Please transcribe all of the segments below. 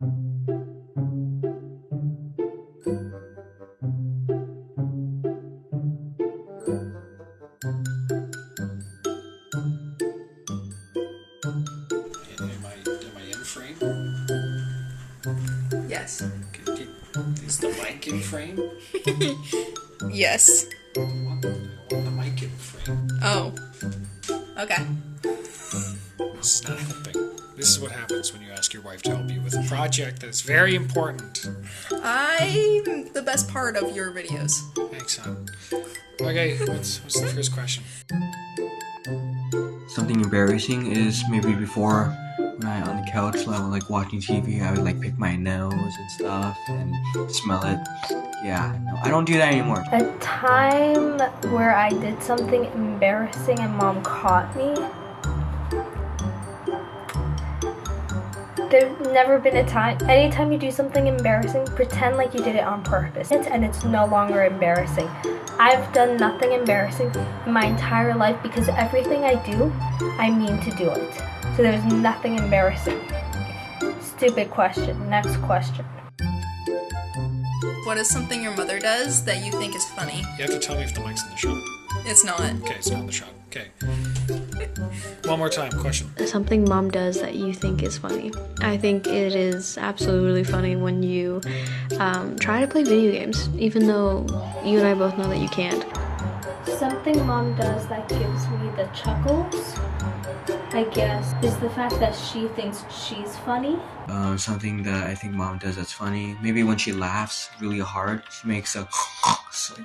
Am I in frame? Yes. Is the mic in frame? Yes. I want the mic in frame. Oh. Okay. This is not helping. This is what happens when you ask your wife to help you with a project that's very important. I'm the best part of your videos. Thanks, son. Okay, what's the first question? Something embarrassing is maybe before when I on the couch like watching TV, I would like pick my nose and stuff and smell it. Yeah, no, I don't do that anymore. A time where I did something embarrassing and mom caught me. There's never been a time. Anytime you do something embarrassing, pretend like you did it on purpose, and it's no longer embarrassing. I've done nothing embarrassing in my entire life because everything I do, I mean to do it. So there's nothing embarrassing. Stupid question. Next question. What is something your mother does that you think is funny? You have to tell me if the mic's in the shot. It's not. Okay, it's not in the shot. Okay. One more time, question. Something mom does that you think is funny. I think it is absolutely funny when you try to play video games, even though you and I both know that you can't. Something mom does that gives me the chuckles, I guess, is the fact that she thinks she's funny. Something that I think mom does that's funny, maybe when she laughs really hard, she makes a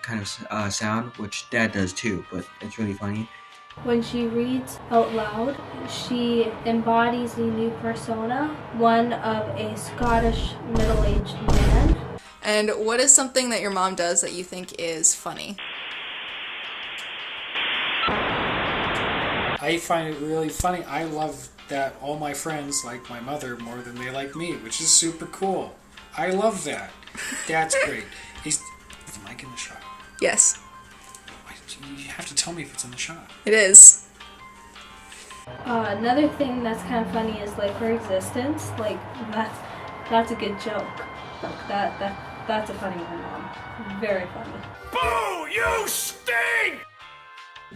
kind of sound, which dad does too, but it's really funny. When she reads out loud, she embodies a new persona, one of a Scottish middle-aged man. And what is something that your mom does that you think is funny? I find it really funny. I love that all my friends like my mother more than they like me, which is super cool. I love that. That's great. Is the mic in the shot? Yes, You have to tell me if it's in the shot. it is. Another thing that's kind of funny is like her existence. Like that's a good joke. That's a funny one, mom. Very funny. Boo! You stink!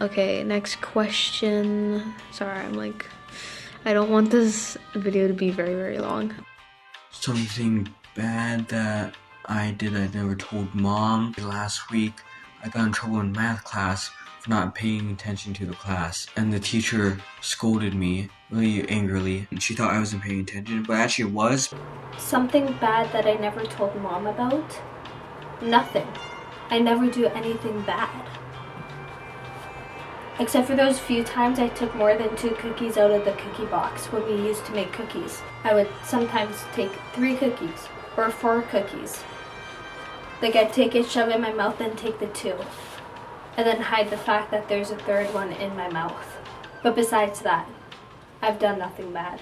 Okay, next question. Sorry, I don't want this video to be very, very long. Something bad that I did I never told mom. Last week, I got in trouble in math class for not paying attention to the class, and the teacher scolded me really angrily. She thought I wasn't paying attention, but actually was. Something bad that I never told mom about? Nothing. I never do anything bad. Except for those few times I took more than 2 cookies out of the cookie box when we used to make cookies. I would sometimes take 3 cookies or 4 cookies. Like I'd take it, shove it in my mouth, then take the 2. And then hide the fact that there's a 3rd one in my mouth. But besides that, I've done nothing bad.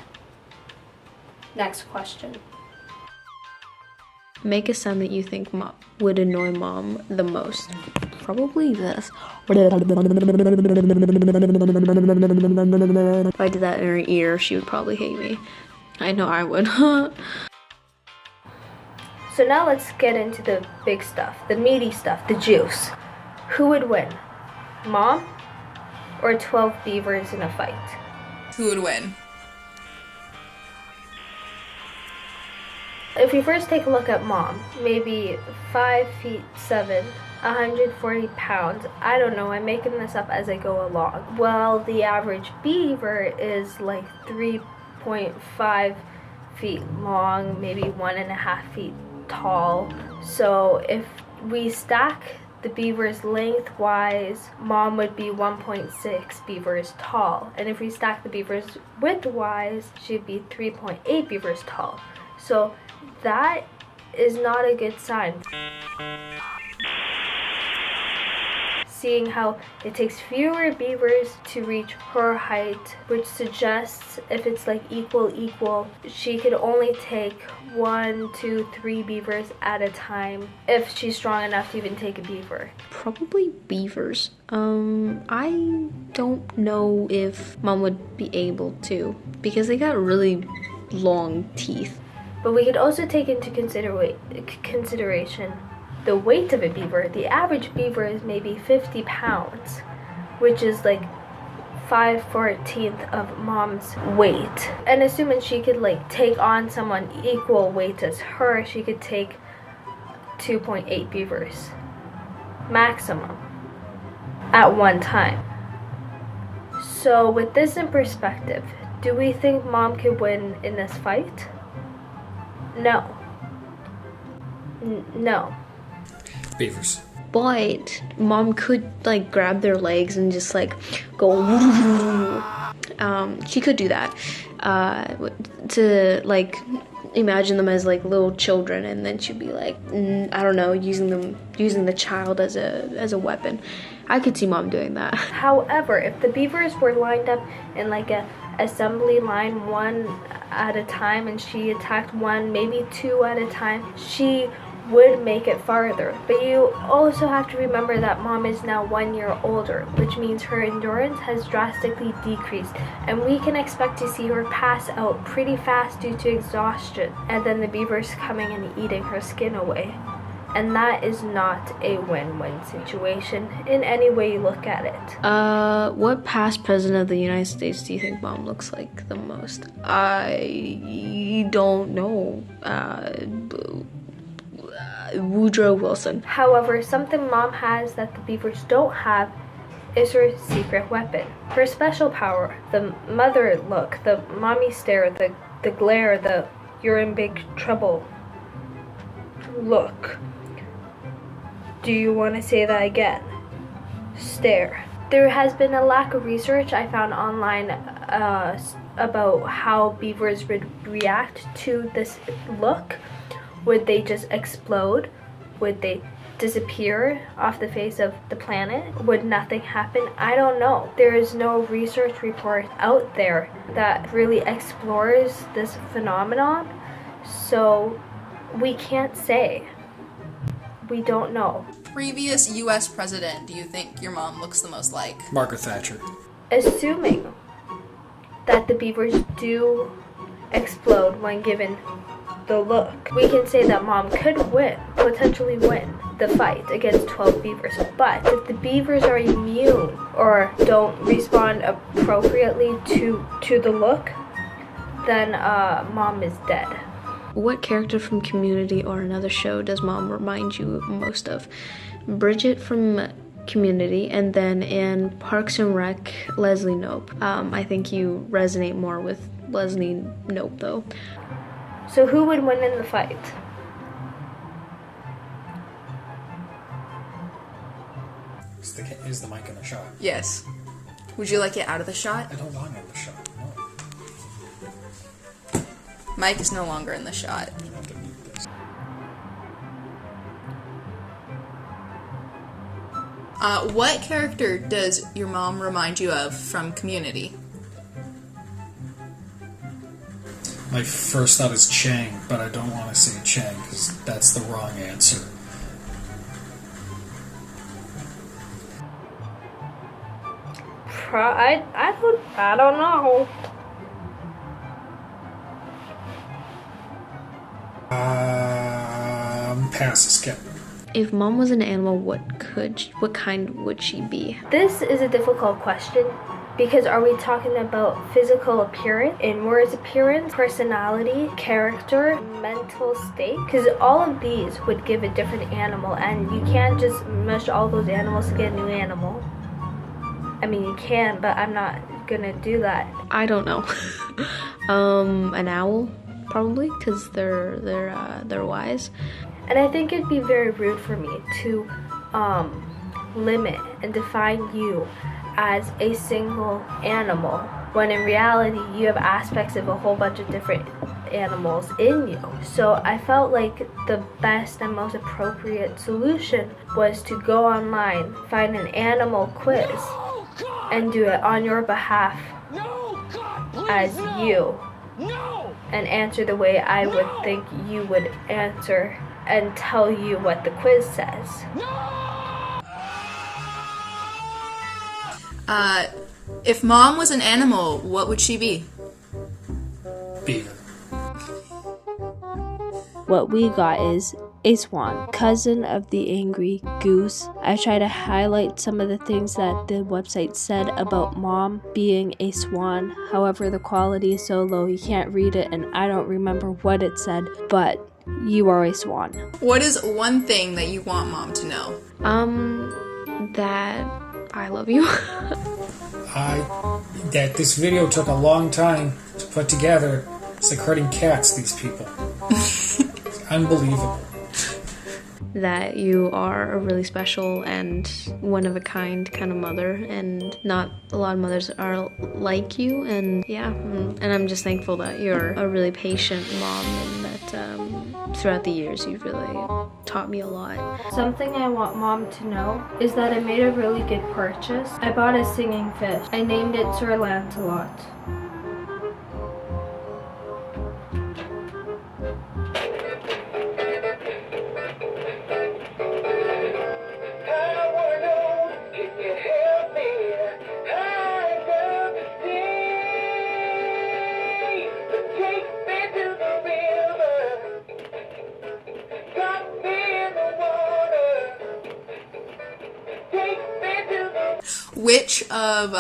Next question. Make a sound that you think would annoy mom the most. Probably this. If I did that in her ear, she would probably hate me. I know I would. So now let's get into the big stuff, the meaty stuff, the juice. Who would win? Mom or 12 beavers in a fight? Who would win? If we first take a look at mom, maybe 5'7", 140 pounds. I don't know, I'm making this up as I go along. Well, the average beaver is like 3.5 feet long, maybe 1.5 feet tall. So if we stack the beavers lengthwise, mom would be 1.6 beavers tall. And if we stack the beavers widthwise, she'd be 3.8 beavers tall. So that is not a good sign. Seeing how it takes fewer beavers to reach her height, which suggests if it's like equal, she could only take 1, 2, 3 beavers at a time if she's strong enough to even take a beaver. Probably beavers. I don't know if mom would be able to because they got really long teeth. But we could also take into consideration the weight of a beaver. The average beaver is maybe 50 pounds, which is like 5/14 of mom's weight. And assuming she could like take on someone equal weight as her, she could take 2.8 beavers maximum at one time. So with this in perspective, do we think mom could win in this fight? No. No. Beavers. But mom could like grab their legs and just like go. She could do that to like imagine them as like little children, and then she'd be like, I don't know, using the child as a weapon. I could see mom doing that. However, if the beavers were lined up in like a assembly line, one at a time, and she attacked one, maybe two at a time, she would make it farther. But you also have to remember that mom is now 1 year older, which means her endurance has drastically decreased, and we can expect to see her pass out pretty fast due to exhaustion, and then the beavers coming and eating her skin away. And that is not a win-win situation in any way you look at it. What past president of the United States do you think mom looks like the most? I don't know. Woodrow Wilson. However, something mom has that the beavers don't have is her secret weapon. Her special power, the mother look, the mommy stare, the glare, the you're in big trouble look. Do you want to say that again? Stare. There has been a lack of research I found online about how beavers would react to this look. Would they just explode? Would they disappear off the face of the planet? Would nothing happen? I don't know. There is no research report out there that really explores this phenomenon, so we can't say. We don't know. Previous U.S. president, do you think your mom looks the most like? Margaret Thatcher. Assuming that the beavers do explode when given the look, we can say that mom could potentially win the fight against 12 beavers. But if the beavers are immune or don't respond appropriately to the look, then mom is dead. What character from Community or another show does mom remind you most of? Bridget from Community, and then in Parks and Rec, Leslie Knope. I think you resonate more with Leslie Knope though. So who would win in the fight? Is the mic in the shot? Yes. Would you like it out of the shot? I don't want it in the shot. No. Mike is no longer in the shot. I'm gonna have to mute this. What character does your mom remind you of from Community? My first thought is Chang, but I don't want to say Chang because that's the wrong answer. I don't know. Pass, skip. If mom was an animal, what kind would she be? This is a difficult question because are we talking about physical appearance, inwards appearance, personality, character, mental state? Because all of these would give a different animal, and you can't just mush all those animals to get a new animal. I mean, you can, but I'm not gonna do that. I don't know. An owl, probably, because they're wise. And I think it'd be very rude for me to limit and define you as a single animal, when in reality you have aspects of a whole bunch of different animals in you. So I felt like the best and most appropriate solution was to go online, find an animal quiz, and do it on your behalf as you, and answer the way I would think you would answer and tell you what the quiz says. If mom was an animal, what would she be? Beaver. what we got is a swan, cousin of the angry goose. I try to highlight some of the things that the website said about mom being a swan. However, the quality is so low you can't read it, and I don't remember what it said, but you are a swan. What is one thing that you want mom to know? That I love you. That this video took a long time to put together. It's like herding cats, these people. It's unbelievable. That you are a really special and one of a kind kind of mother, and not a lot of mothers are like you, and yeah, and I'm just thankful that you're a really patient mom, and that throughout the years you've really taught me a lot. Something I want mom to know is that I made a really good purchase. I bought a singing fish. I named it Sir Lancelot. Which of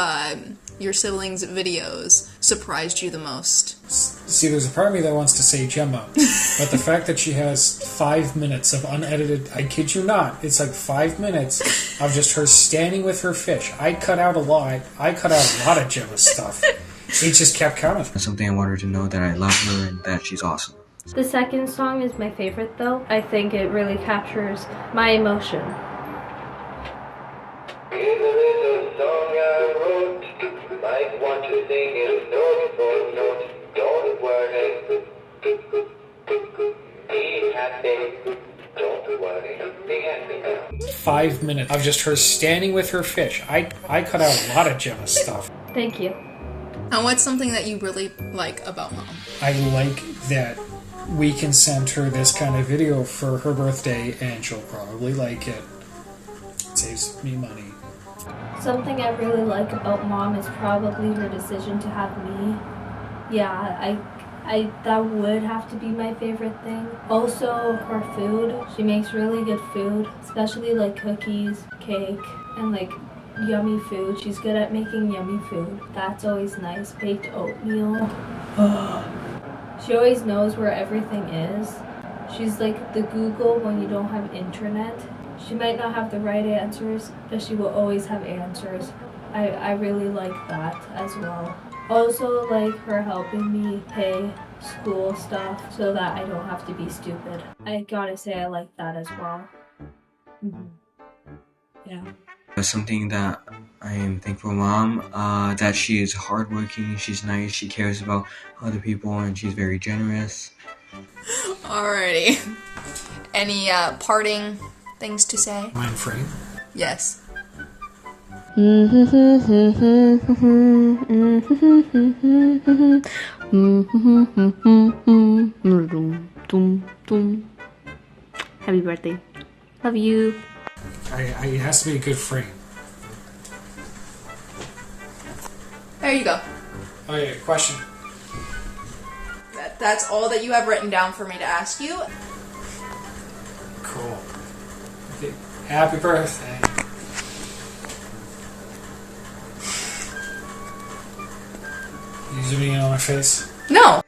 your siblings' videos surprised you the most? See, there's a part of me that wants to say Gemma, but the fact that she has 5 minutes of unedited, I kid you not, it's like 5 minutes of just her standing with her fish. I cut out a lot of Gemma's stuff. It just kept coming. That's something I want her to know, that I love her and that she's awesome. The second song is my favorite though. I think it really captures my emotion. Might want to sing it note for note. Don't worry. Be happy. Don't worry. Be happy now. 5 minutes of just her standing with her fish. I cut out a lot of Gemma's stuff. Thank you. And what's something that you really like about mom? I like that we can send her this kind of video for her birthday, and she'll probably like it. It saves me money. Something I really like about mom is probably her decision to have me. Yeah, I that would have to be my favorite thing. Also, her food. She makes really good food, especially like cookies, cake, and like yummy food. She's good at making yummy food. That's always nice. Baked oatmeal. She always knows where everything is. She's like the Google when you don't have internet. She might not have the right answers, but she will always have answers. I really like that as well. Also like her helping me pay school stuff so that I don't have to be stupid. I gotta say I like that as well. Yeah. That's something that I am thankful for Mom, that she is hardworking, she's nice, she cares about other people, and she's very generous. Alrighty. Any parting things to say? Mind frame. Yes. Happy birthday. Love you. It has to be a good frame. There you go. Oh yeah, question. That's all that you have written down for me to ask you. Cool. Okay. Happy birthday. You zooming in on my face? No.